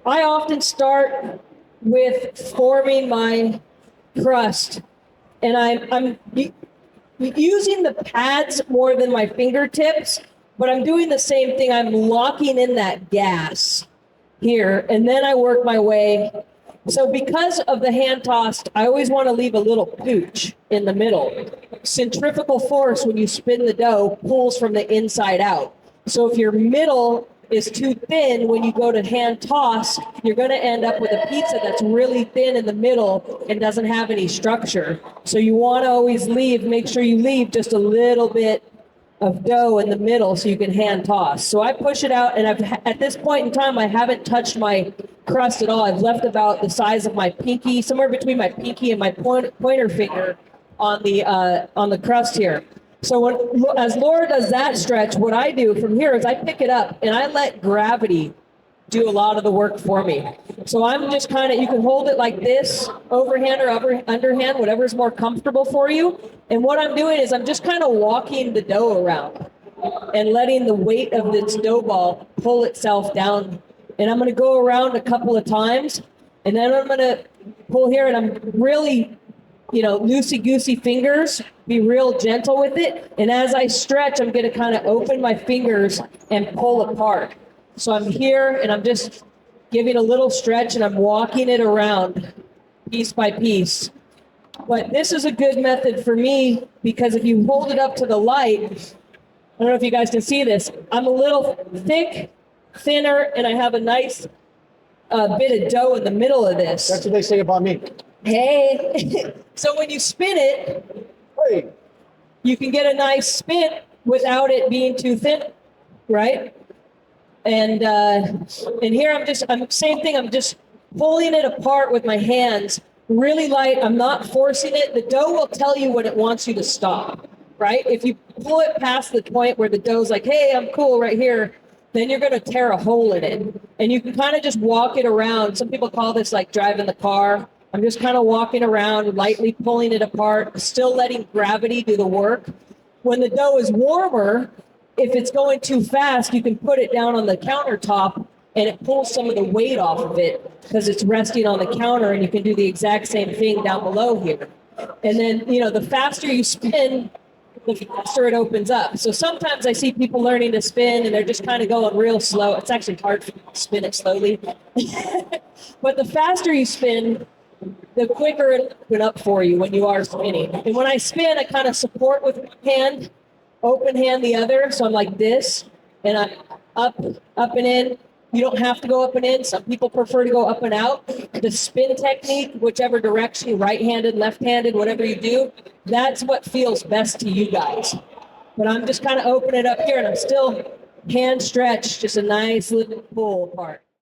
I often start with forming my crust, and I'm using the pads more than my fingertips, but I'm doing the same thing. I'm locking in that gas here, and then I work my way. So because of the hand tossed, I always want to leave a little pooch in the middle. Centrifugal force, when you spin the dough, pulls from the inside out. So if your middle is too thin, when you go to hand toss, you're going to end up with a pizza that's really thin in the middle and doesn't have any structure. So you want to always make sure you leave just a little bit of dough in the middle so you can hand toss. So I push it out, and at this point in time, I haven't touched my crust at all. I've left about the size of my pinky, somewhere between my pinky and my pointer finger on the crust here. So as Laura does that stretch, what I do from here is I pick it up and I let gravity do a lot of the work for me. So I'm just you can hold it like this, overhand or underhand, whatever's more comfortable for you. And what I'm doing is I'm just kind of walking the dough around and letting the weight of this dough ball pull itself down. And I'm going to go around a couple of times, and then I'm going to pull here, and I'm really, loosey-goosey fingers, be real gentle with it. And as I stretch, I'm going to kind of open my fingers and pull apart. So I'm here, and I'm just giving a little stretch, and I'm walking it around piece by piece. But this is a good method for me, because if you hold it up to the light, I don't know if you guys can see this, I'm a little thick, thinner, and I have a nice bit of dough in the middle of this. That's what they say about me. Hey. So when you spin it, Hey. you can get a nice spin without it being too thin, right? And here I'm same thing. I'm just pulling it apart with my hands, really light. I'm not forcing it. The dough will tell you when it wants you to stop, right? If you pull it past the point where the dough's like, hey, I'm cool right here, then you're going to tear a hole in it. And you can kind of just walk it around. Some people call this like driving the car. I'm just kind of walking around, lightly pulling it apart, still letting gravity do the work. When the dough is warmer, if it's going too fast, you can put it down on the countertop and it pulls some of the weight off of it because it's resting on the counter, and you can do the exact same thing down below here. And then, the faster you spin, the faster it opens up. So sometimes I see people learning to spin and they're just kind of going real slow. It's actually hard to spin it slowly. But the faster you spin, the quicker it'll open up for you when you are spinning. And when I spin, I kind of support with one hand, open hand the other. So I'm like this, and I'm up and in. You don't have to go up and in. Some people prefer to go up and out. The spin technique, whichever direction, right-handed, left-handed, whatever you do, that's what feels best to you guys. But I'm just kind of opening it up here, and I'm still hand stretched, just a nice little pull apart.